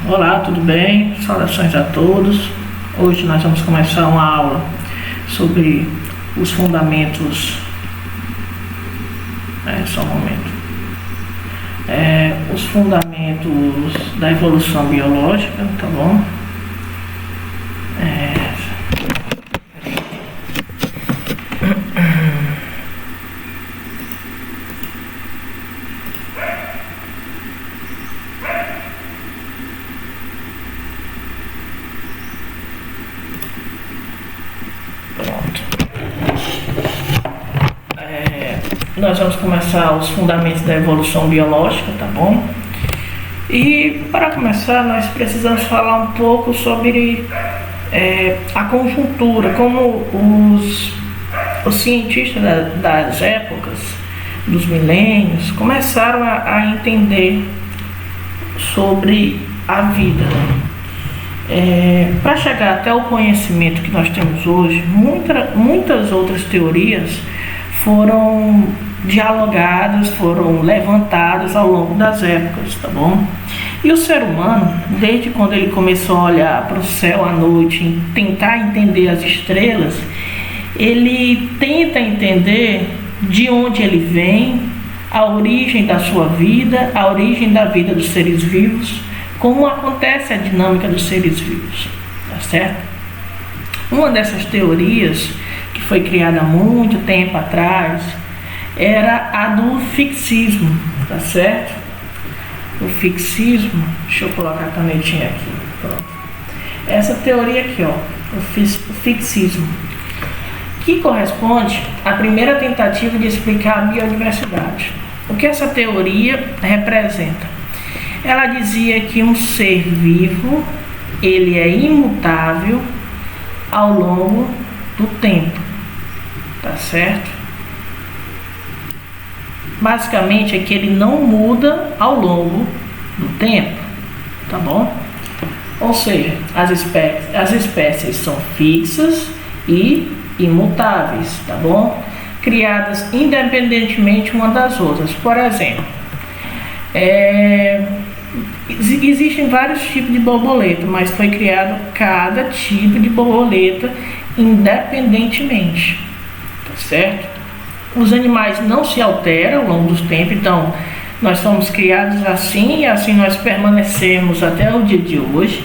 Olá, tudo bem? Saudações a todos. Hoje nós vamos começar uma aula sobre os fundamentos. Só um momento. Os fundamentos da evolução biológica, tá bom? Nós vamos começar os fundamentos da evolução biológica, tá bom? E para começar, nós precisamos falar um pouco sobre a conjuntura, como os cientistas das épocas, dos milênios, começaram a entender sobre a vida. Para chegar até o conhecimento que nós temos hoje, muitas outras teorias foram dialogadas, foram levantadas ao longo das épocas, tá bom? E o ser humano, desde quando ele começou a olhar para o céu à noite, tentar entender as estrelas, ele tenta entender de onde ele vem, a origem da sua vida, a origem da vida dos seres vivos, como acontece a dinâmica dos seres vivos, tá certo? Uma dessas teorias, que foi criada há muito tempo atrás, era a do fixismo, tá certo? O fixismo, deixa eu colocar a canetinha aqui, pronto. Essa teoria aqui, ó, o fixismo, que corresponde à primeira tentativa de explicar a biodiversidade. O que essa teoria representa? Ela dizia que um ser vivo, ele é imutável ao longo do tempo, tá certo? Basicamente é que ele não muda ao longo do tempo, tá bom? Ou seja, as espécies são fixas e imutáveis, tá bom? Criadas independentemente uma das outras. Por exemplo, existem vários tipos de borboleta, mas foi criado cada tipo de borboleta independentemente, tá certo? Os animais não se alteram ao longo dos tempos, então nós fomos criados assim e assim nós permanecemos até o dia de hoje.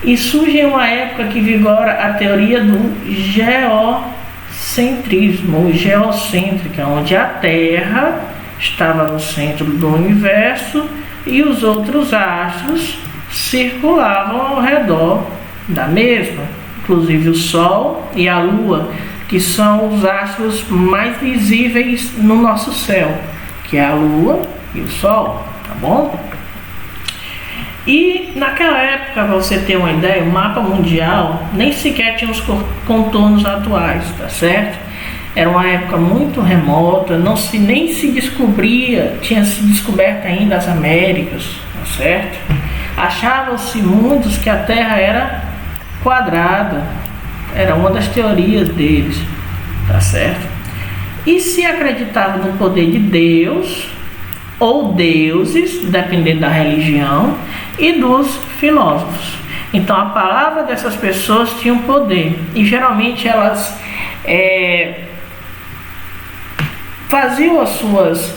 E surge uma época que vigora a teoria do geocentrismo, ou geocêntrica, onde a Terra estava no centro do universo e os outros astros circulavam ao redor da mesma, inclusive o Sol e a Lua, que são os astros mais visíveis no nosso céu, que é a Lua e o Sol, tá bom? E naquela época, para você ter uma ideia, o mapa mundial nem sequer tinha os contornos atuais, tá certo? Era uma época muito remota, nem se descobria, tinha se descoberto ainda as Américas, tá certo? Achavam-se muitos que a Terra era quadrada, era uma das teorias deles, tá certo? E se acreditava no poder de Deus ou deuses, dependendo da religião, e dos filósofos. Então a palavra dessas pessoas tinha um poder, e geralmente elas faziam as suas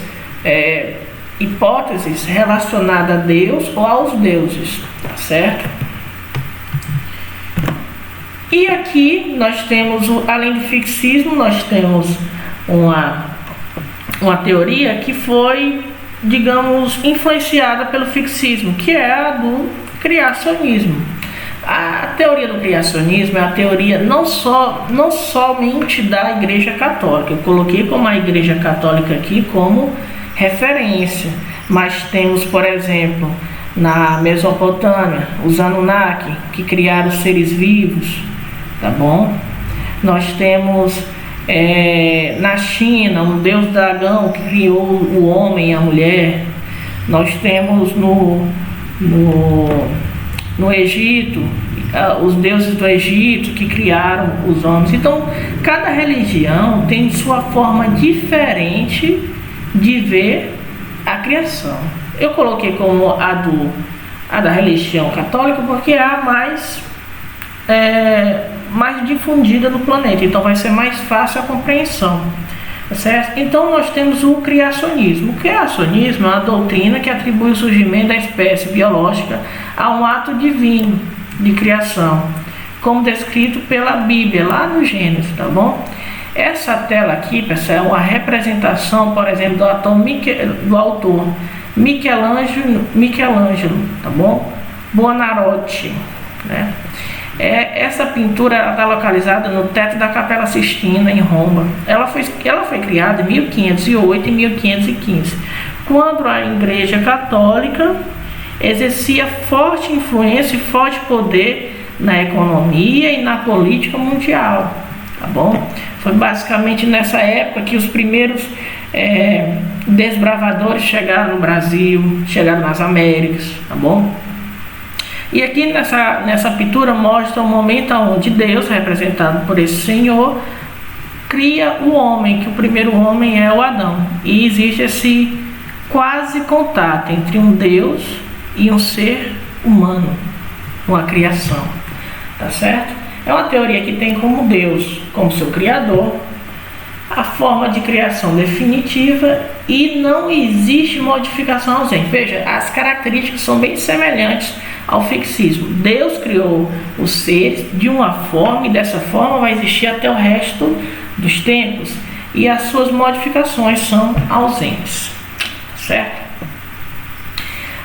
hipóteses relacionadas a Deus ou aos deuses, tá certo? E aqui nós temos, além do fixismo, nós temos uma teoria que foi, digamos, influenciada pelo fixismo, que é a do criacionismo. A teoria do criacionismo é a teoria não somente da Igreja Católica. Eu coloquei como a Igreja Católica aqui como referência, mas temos, por exemplo, na Mesopotâmia, os Anunnaki, que criaram os seres vivos, tá bom? Nós temos na China um deus dragão que criou o homem e a mulher. Nós temos no Egito os deuses do Egito que criaram os homens. Então cada religião tem sua forma diferente de ver a criação. Eu coloquei como a a da religião católica, porque é a mais difundida no planeta, então vai ser mais fácil a compreensão, certo? Então nós temos o criacionismo. O criacionismo é uma doutrina que atribui o surgimento da espécie biológica a um ato divino de criação, como descrito pela Bíblia, lá no Gênesis, tá bom? Essa tela aqui, pessoal, é uma representação, por exemplo, do autor Michelangelo, tá bom? Buonarroti, né? Essa pintura está localizada no teto da Capela Sistina, em Roma. Ela foi criada em 1508 e 1515, quando a Igreja Católica exercia forte influência e forte poder na economia e na política mundial, tá bom? Foi basicamente nessa época que os primeiros desbravadores chegaram no Brasil, chegaram nas Américas, tá bom? E aqui nessa pintura mostra o momento onde Deus, representado por esse Senhor, cria o homem, que o primeiro homem é o Adão. E existe esse quase contato entre um Deus e um ser humano, uma criação, tá certo? É uma teoria que tem como Deus, como seu criador, a forma de criação definitiva e não existe modificação ausente. Veja, as características são bem semelhantes ao fixismo. Deus criou os seres de uma forma e dessa forma vai existir até o resto dos tempos, e as suas modificações são ausentes, certo?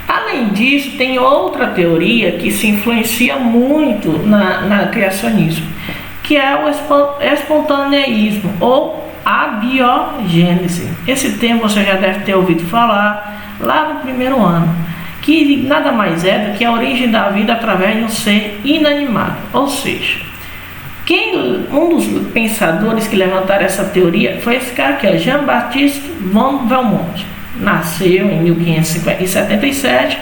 Além disso, tem outra teoria que se influencia muito na criacionismo, que é o espontaneísmo ou abiogênese. Esse termo você já deve ter ouvido falar lá no primeiro ano, que nada mais é do que a origem da vida através de um ser inanimado. Ou seja, um dos pensadores que levantaram essa teoria foi esse cara aqui, Jean-Baptiste von Helmont. Nasceu em 1577,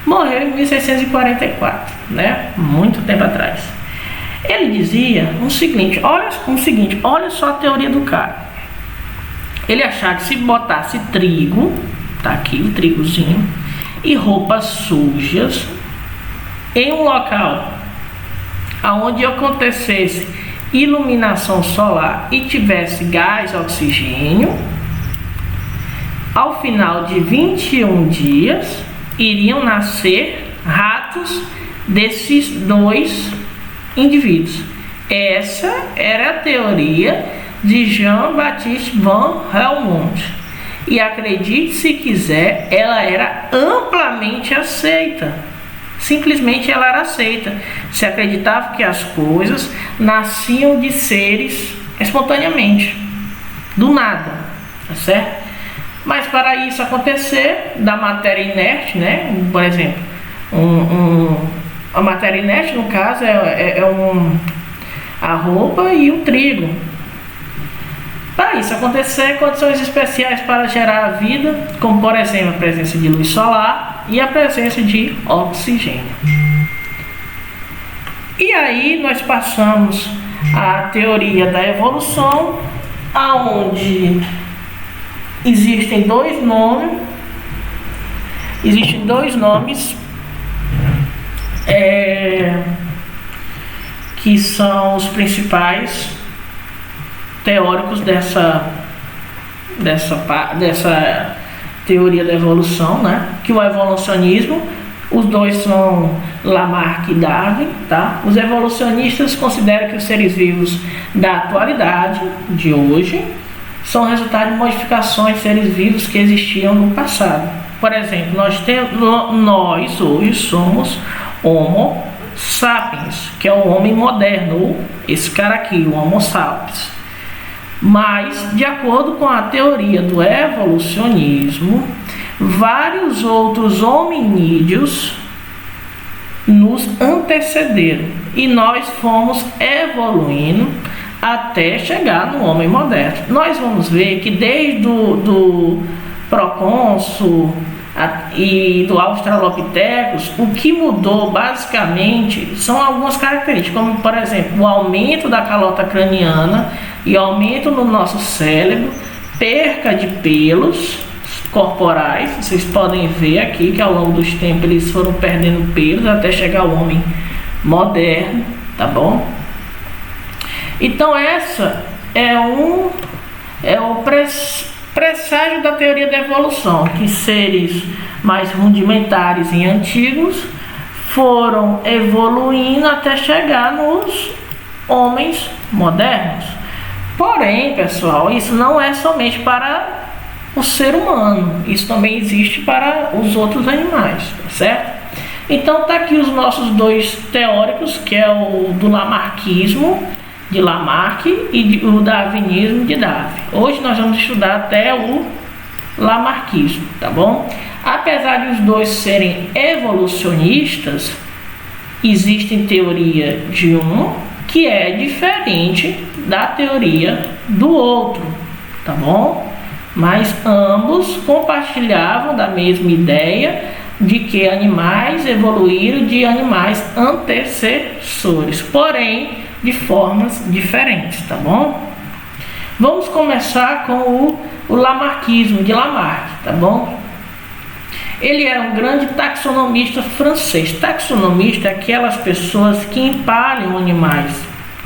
morreu em 1644, né? Muito tempo atrás. Ele dizia o seguinte, olha só a teoria do cara. Ele achava que se botasse trigo, tá aqui o trigozinho, e roupas sujas em um local onde acontecesse iluminação solar e tivesse gás oxigênio, ao final de 21 dias iriam nascer ratos desses dois indivíduos. Essa era a teoria de Jean-Baptiste von Helmont. E acredite se quiser, ela era amplamente aceita. Simplesmente ela era aceita. Se acreditava que as coisas nasciam de seres espontaneamente, do nada, tá certo? Mas para isso acontecer, da matéria inerte, né? Por exemplo, a matéria inerte, no caso, a roupa e o trigo. Para isso acontecer, condições especiais para gerar a vida, como por exemplo a presença de luz solar e a presença de oxigênio. E aí nós passamos à teoria da evolução, aonde existem dois nomes que são os principais teóricos dessa teoria da evolução, né? Que o evolucionismo, os dois são Lamarck e Darwin, tá? Os evolucionistas consideram que os seres vivos da atualidade, de hoje, são resultado de modificações de seres vivos que existiam no passado. Por exemplo, nós hoje somos Homo sapiens, que é o homem moderno, ou esse cara aqui, o Homo sapiens. Mas, de acordo com a teoria do evolucionismo, vários outros hominídeos nos antecederam e nós fomos evoluindo até chegar no homem moderno. Nós vamos ver que desde do procônsul e do Australopithecus, o que mudou basicamente são algumas características, como por exemplo o aumento da calota craniana e aumento no nosso cérebro, perca de pelos, corporais. Vocês podem ver aqui que ao longo dos tempos eles foram perdendo pelos até chegar ao homem moderno, tá bom? Então essa é o presságio da teoria da evolução, que seres mais rudimentares e antigos foram evoluindo até chegar nos homens modernos. Porém, pessoal, isso não é somente para o ser humano, isso também existe para os outros animais, tá certo? Então tá aqui os nossos dois teóricos, que é o do lamarckismo de Lamarck e o darwinismo de Darwin. Hoje nós vamos estudar até o lamarckismo, tá bom? Apesar de os dois serem evolucionistas, existe teoria de um que é diferente da teoria do outro, tá bom? Mas ambos compartilhavam da mesma ideia de que animais evoluíram de animais antecessores, porém de formas diferentes, tá bom? Vamos começar com o lamarckismo de Lamarck, tá bom? Ele era um grande taxonomista francês. Taxonomista é aquelas pessoas que empalham animais,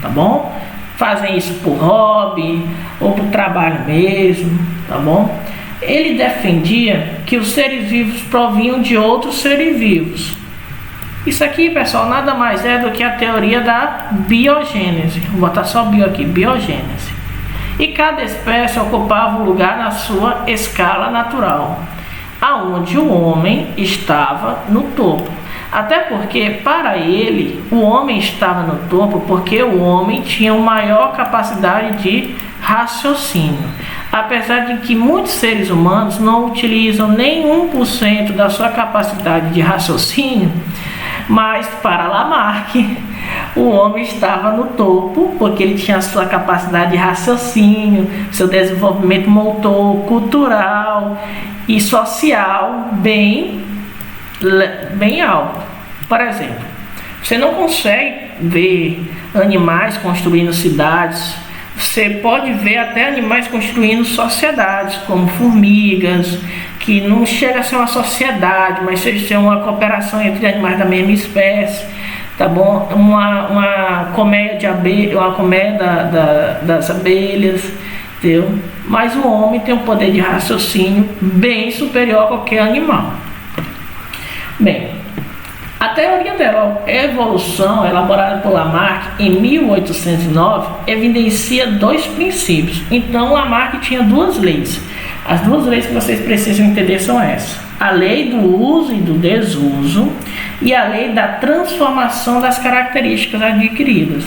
tá bom? Fazem isso por hobby ou por trabalho mesmo, tá bom? Ele defendia que os seres vivos provinham de outros seres vivos. Isso aqui, pessoal, nada mais é do que a teoria da biogênese. Vou botar só bio aqui, biogênese. E cada espécie ocupava um lugar na sua escala natural, aonde o homem estava no topo. Até porque, para ele, o homem estava no topo porque o homem tinha uma maior capacidade de raciocínio. Apesar de que muitos seres humanos não utilizam nem 1% da sua capacidade de raciocínio, mas para Lamarck, o homem estava no topo porque ele tinha a sua capacidade de raciocínio, seu desenvolvimento motor, cultural e social bem alto. Por exemplo, você não consegue ver animais construindo cidades. Você pode ver até animais construindo sociedades, como formigas, que não chega a ser uma sociedade, mas chega a uma cooperação entre animais da mesma espécie, tá bom? Uma colmeia de abelha, uma colmeia das abelhas, entendeu? Mas o homem tem um poder de raciocínio bem superior a qualquer animal. Bem, a teoria da evolução, elaborada por Lamarck em 1809, evidencia dois princípios. Então, Lamarck tinha duas leis. As duas leis que vocês precisam entender são essas: a lei do uso e do desuso e a lei da transformação das características adquiridas.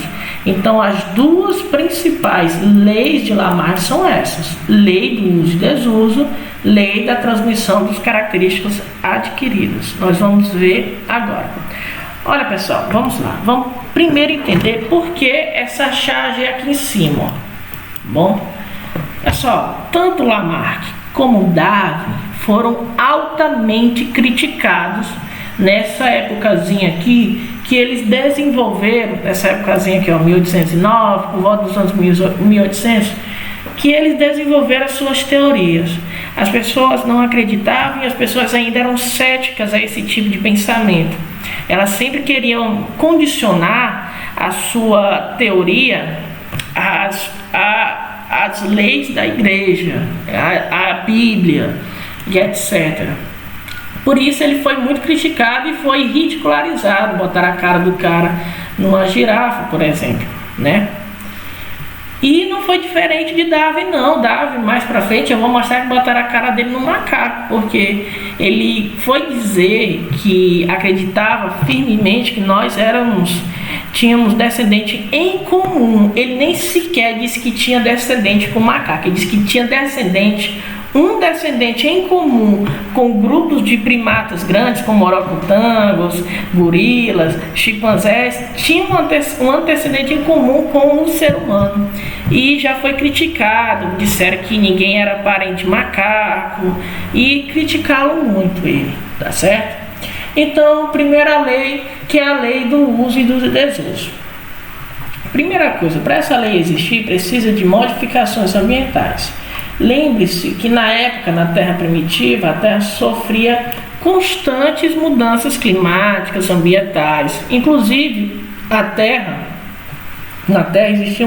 Então, as duas principais leis de Lamarck são essas: lei do uso e desuso, lei da transmissão das características adquiridas. Nós vamos ver agora. Olha, pessoal, vamos lá. Vamos primeiro entender por que essa charge aqui em cima, ó. Bom, pessoal, tanto Lamarck como Darwin foram altamente criticados nessa épocazinha aqui, que eles desenvolveram, nessa épocazinha aqui, ó, 1809, por volta dos anos 1800, que eles desenvolveram as suas teorias. As pessoas não acreditavam e as pessoas ainda eram céticas a esse tipo de pensamento. Elas sempre queriam condicionar a sua teoria às leis da igreja, à Bíblia e etc. Por isso ele foi muito criticado e foi ridicularizado. Botaram a cara do cara numa girafa, por exemplo, né? E não foi diferente de Darwin, não. Darwin, mais pra frente, eu vou mostrar que botaram a cara dele no macaco, porque ele foi dizer que acreditava firmemente que nós tínhamos descendente em comum. Ele nem sequer disse que tinha descendente com macaco, ele disse que tinha um descendente em comum com grupos de primatas grandes, como orangotangos, gorilas, chimpanzés, tinha um antecedente em comum com o ser humano. E já foi criticado, disseram que ninguém era parente de macaco, e criticaram muito ele, tá certo? Então, primeira lei, que é a lei do uso e do desuso. Primeira coisa, para essa lei existir, precisa de modificações ambientais. Lembre-se que na época, na Terra primitiva, a Terra sofria constantes mudanças climáticas, ambientais. Inclusive, na Terra existia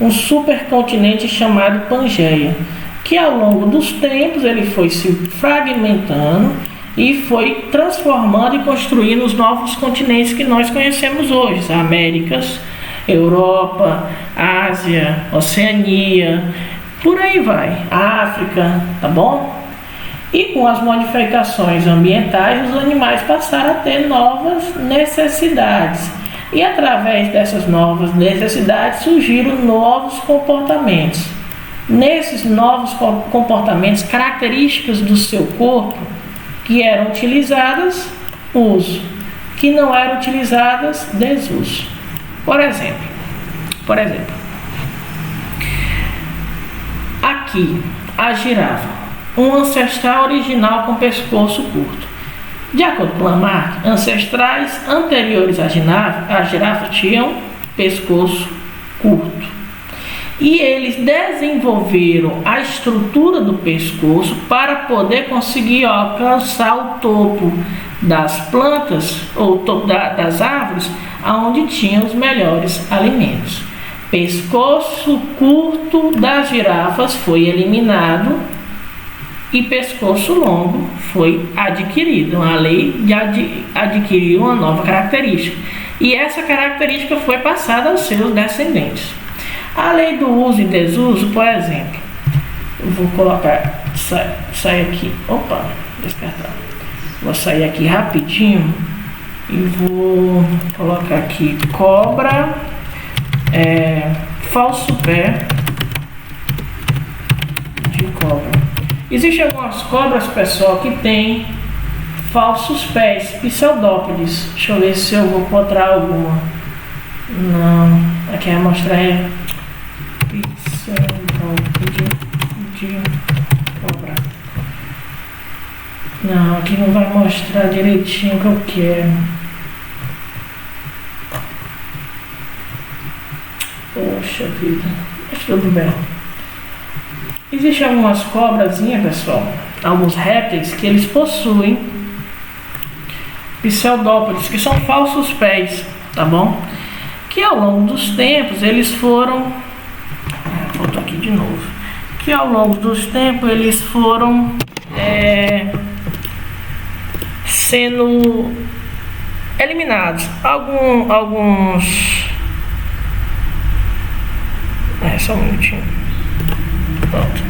um supercontinente chamado Pangeia, que ao longo dos tempos ele foi se fragmentando e foi transformando e construindo os novos continentes que nós conhecemos hoje, Américas, Europa, Ásia, Oceania, por aí vai, África, tá bom? E com as modificações ambientais, os animais passaram a ter novas necessidades. E através dessas novas necessidades surgiram novos comportamentos. Nesses novos comportamentos, características do seu corpo que eram utilizadas, uso, que não eram utilizadas, desuso. Por exemplo, aqui a girafa, um ancestral original com pescoço curto. De acordo com Lamarck, ancestrais anteriores à girafa tinham pescoço curto. E eles desenvolveram a estrutura do pescoço para poder conseguir alcançar o topo das plantas ou topo das árvores, onde tinham os melhores alimentos. Pescoço curto das girafas foi eliminado e pescoço longo foi adquirido. A lei de adquirir uma nova característica. E essa característica foi passada aos seus descendentes. A lei do uso e desuso, por exemplo, eu vou colocar, sair aqui, descartar. Vou sair aqui rapidinho e vou colocar aqui cobra, falso pé de cobra. Existem algumas cobras, pessoal, que tem falsos pés, pseudópodes. Deixa eu ver se eu vou encontrar alguma. Não, aqui vai mostrar de cobra. Não, aqui não vai mostrar direitinho o que eu quero. Poxa vida, mas tudo bem. Existem algumas cobrazinhas, pessoal, alguns répteis que eles possuem pseudópodes, que são falsos pés, tá bom? Que ao longo dos tempos eles foram voltou aqui de novo. Que ao longo dos tempos eles foram sendo eliminados. Alguns. Só um minutinho. Pronto.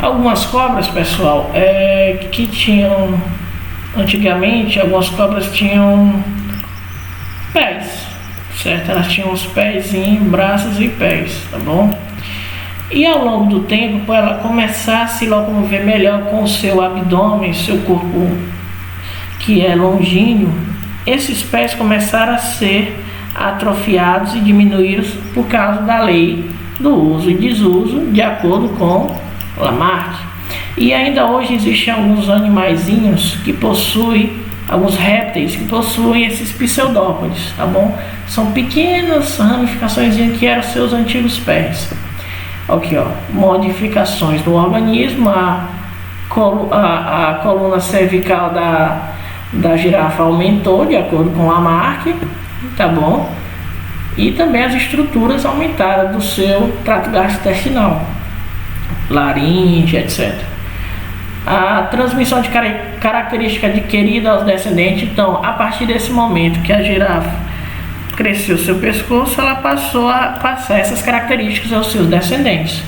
Algumas cobras, pessoal, que tinham antigamente, algumas cobras tinham pés, certo? Elas tinham os pezinhos, braços e pés, tá bom? E ao longo do tempo, para ela começar a se locomover melhor com o seu abdômen, seu corpo que é longínquo, esses pés começaram a ser atrofiados e diminuídos por causa da lei do uso e desuso, de acordo com Lamarck. E ainda hoje existem alguns animaizinhos que possuem, alguns répteis que possuem esses pseudópodes, tá bom? São pequenas ramificações que eram seus antigos pés. Aqui, ó, modificações do organismo, a coluna cervical da girafa aumentou, de acordo com Lamarck, tá bom? E também as estruturas aumentaram do seu trato gastrointestinal, laringe, etc. A transmissão de característica adquirida aos descendentes. Então, a partir desse momento que a girafa cresceu seu pescoço, ela passou a passar essas características aos seus descendentes.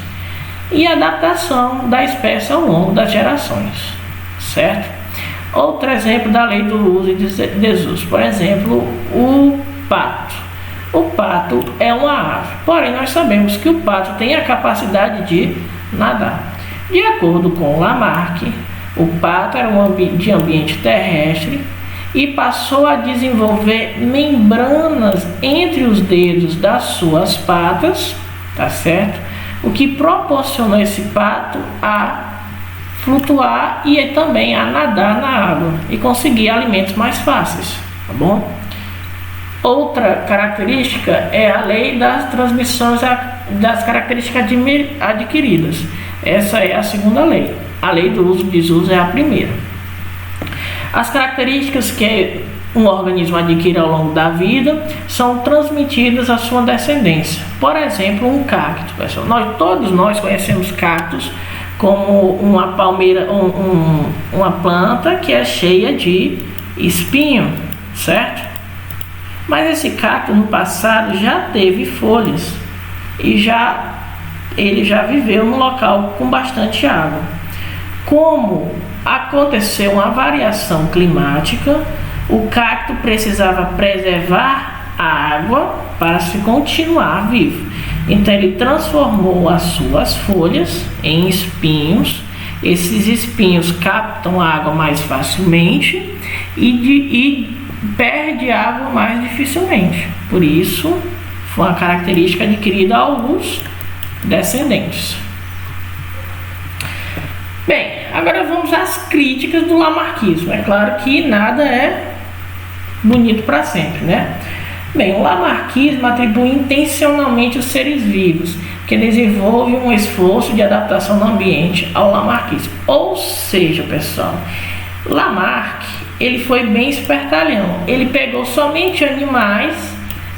E a adaptação da espécie ao longo das gerações, certo? Outro exemplo da lei do uso e desuso, por exemplo, o pato. O pato é uma ave, porém nós sabemos que o pato tem a capacidade de nadar. De acordo com Lamarck, o pato era de ambiente terrestre e passou a desenvolver membranas entre os dedos das suas patas, tá certo? O que proporcionou esse pato a flutuar e também a nadar na água e conseguir alimentos mais fáceis, tá bom? Outra característica é a lei das transmissões das características adquiridas. Essa é a segunda lei. A lei do uso e desuso é a primeira. As características que um organismo adquire ao longo da vida são transmitidas à sua descendência. Por exemplo, um cacto, pessoal. Todos nós conhecemos cactos como uma palmeira, uma planta que é cheia de espinho, certo? Mas esse cacto no passado já teve folhas e ele já viveu num local com bastante água. Como aconteceu uma variação climática, o cacto precisava preservar a água para se continuar vivo. Então ele transformou as suas folhas em espinhos. Esses espinhos captam água mais facilmente e perde água mais dificilmente. Por isso, foi uma característica adquirida a alguns descendentes. Bem, agora vamos às críticas do lamarckismo. É claro que nada é bonito para sempre, né? Bem, o lamarckismo atribui intencionalmente os seres vivos, que desenvolve um esforço de adaptação no ambiente ao lamarckismo. Ou seja, pessoal, Lamarck, ele foi bem espertalhão. Ele pegou somente animais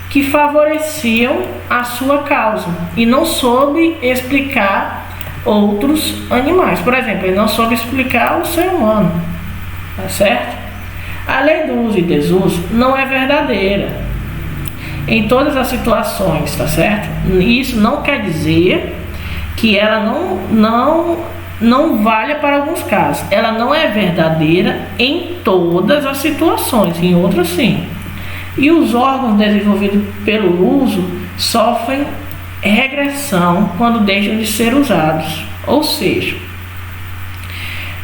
que favoreciam a sua causa e não soube explicar outros animais. Por exemplo, ele não soube explicar o ser humano, tá certo? A lei do uso e desuso não é verdadeira em todas as situações, tá certo? Isso não quer dizer que ela não valha para alguns casos. Ela não é verdadeira em todas as situações, em outras sim. E os órgãos desenvolvidos pelo uso sofrem regressão quando deixam de ser usados. Ou seja,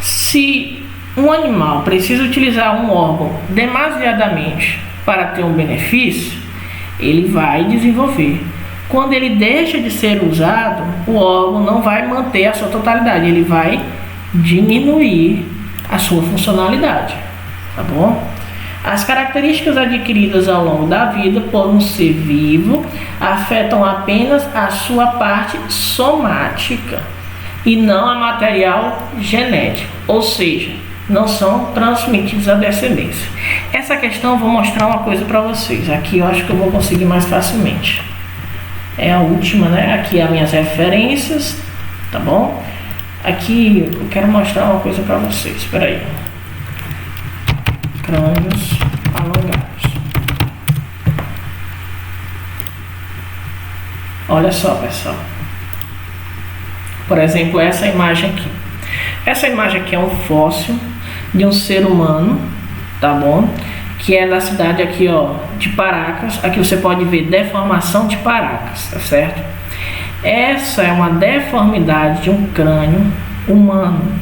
se um animal precisa utilizar um órgão demasiadamente para ter um benefício, ele vai desenvolver. Quando ele deixa de ser usado, o órgão não vai manter a sua totalidade, ele vai diminuir a sua funcionalidade, tá bom? As características adquiridas ao longo da vida por um ser vivo afetam apenas a sua parte somática e não a material genético, ou seja, não são transmitidos à descendência. Essa questão eu vou mostrar uma coisa para vocês. Aqui eu acho que eu vou conseguir mais facilmente. É a última, né? Aqui as minhas referências, tá bom? Aqui eu quero mostrar uma coisa para vocês. Espera aí. Crânios alongados. Olha só, pessoal. Por exemplo, essa imagem aqui. Essa imagem aqui é um fóssil de um ser humano, tá bom? Que é da cidade aqui, ó, de Paracas. Aqui você pode ver deformação de Paracas, tá certo? Essa é uma deformidade de um crânio humano,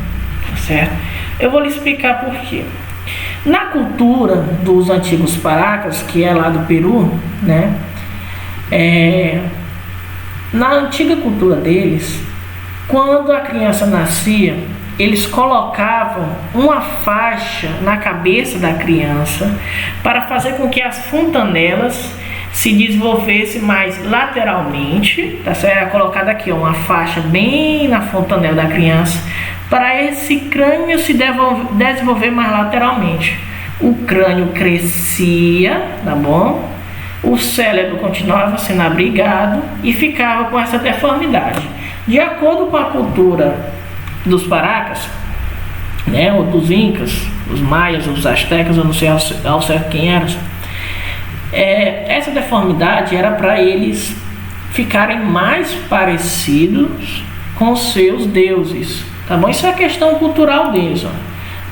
tá certo? Eu vou lhe explicar por quê. Na cultura dos antigos Paracas, que é lá do Peru, né? Na antiga cultura deles, quando a criança nascia, eles colocavam uma faixa na cabeça da criança para fazer com que as fontanelas se desenvolvessem mais lateralmente, tá certo? Era colocada aqui, ó, uma faixa bem na fontanela da criança para esse crânio se desenvolver mais lateralmente. O crânio crescia, tá bom? O cérebro continuava sendo abrigado e ficava com essa deformidade. De acordo com a cultura dos Paracas, né, ou dos Incas, os Maias, os Astecas, eu não sei ao certo quem eram, essa deformidade era para eles ficarem mais parecidos com seus deuses, tá bom? Isso é questão cultural deles, ó.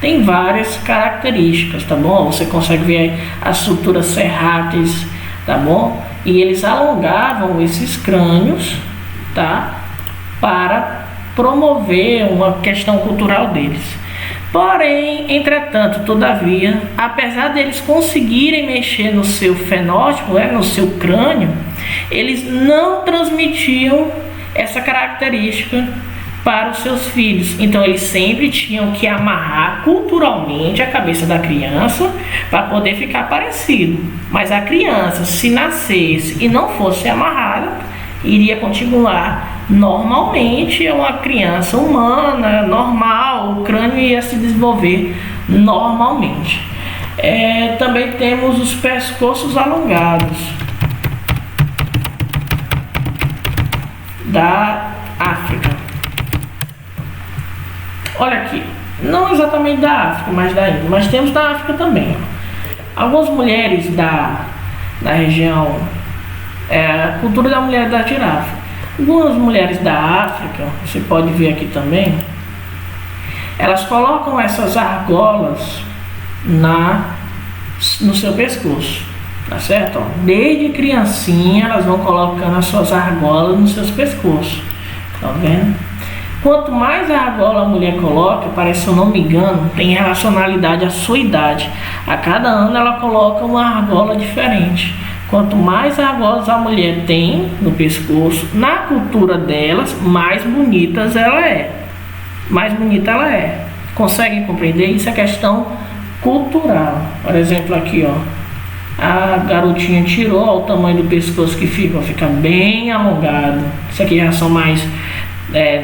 Tem várias características, tá bom? Você consegue ver as estruturas serráteis, tá bom? E eles alongavam esses crânios, tá? Para promover uma questão cultural deles. Porém, entretanto, todavia, apesar deles conseguirem mexer no seu fenótipo, no seu crânio, eles não transmitiam essa característica para os seus filhos. Então eles sempre tinham que amarrar culturalmente a cabeça da criança para poder ficar parecido. Mas a criança, se nascesse e não fosse amarrada, iria continuar normalmente, é uma criança humana, normal, o crânio ia se desenvolver normalmente. Também temos os pescoços alongados da África. Olha aqui, não exatamente da África, mas da Índia, mas temos da África também. Algumas mulheres da região, a cultura da mulher da girafa. Algumas mulheres da África, você pode ver aqui também, elas colocam essas argolas no seu pescoço, tá certo? Desde criancinha elas vão colocando as suas argolas nos seus pescoços, tá vendo? Quanto mais argola a mulher coloca, parece, se eu não me engano, tem relacionalidade à sua idade. A cada ano ela coloca uma argola diferente. Quanto mais argolas a mulher tem no pescoço, na cultura delas, mais bonitas ela é. Mais bonita ela é. Conseguem compreender? Isso é questão cultural. Por exemplo, aqui, ó, a garotinha tirou, ó, o tamanho do pescoço que fica bem alongado. Isso aqui já são mais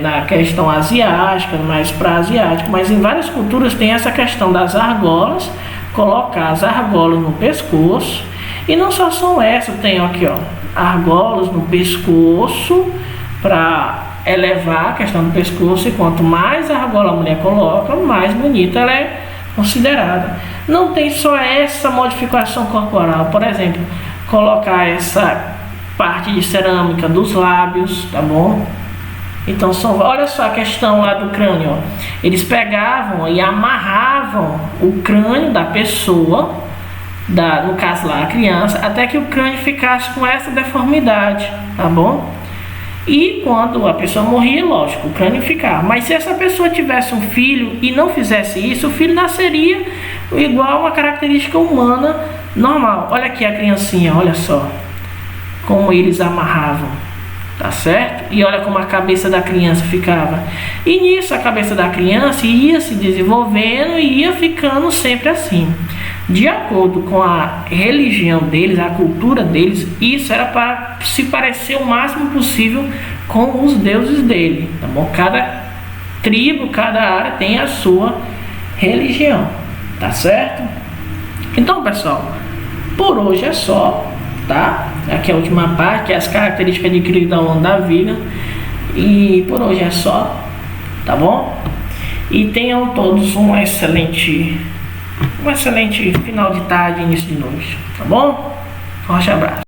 na questão asiática, mais para asiático, mas em várias culturas tem essa questão das argolas, colocar as argolas no pescoço. E não só são essas, tem aqui, ó, argolas no pescoço para elevar a questão do pescoço, e quanto mais argola a mulher coloca, mais bonita ela é considerada. Não tem só essa modificação corporal, por exemplo, colocar essa parte de cerâmica dos lábios, tá bom? Então, olha só a questão lá do crânio, ó. Eles pegavam e amarravam o crânio da pessoa, no caso lá a criança, até que o crânio ficasse com essa deformidade, tá bom? E quando a pessoa morria, lógico, o crânio ficava. Mas se essa pessoa tivesse um filho e não fizesse isso, o filho nasceria igual a uma característica humana normal. Olha aqui a criancinha, olha só como eles amarravam, tá certo? E olha como a cabeça da criança ficava. E nisso a cabeça da criança ia se desenvolvendo e ia ficando sempre assim. De acordo com a religião deles, a cultura deles, isso era para se parecer o máximo possível com os deuses dele, tá bom? Cada tribo, cada área tem a sua religião, tá certo? Então, pessoal, por hoje é só, tá? Aqui é a última parte, que é as características adquiridas ao longo da vida. E por hoje é só, tá bom? E tenham todos um excelente final de tarde e início de noite, tá bom? Forte abraço.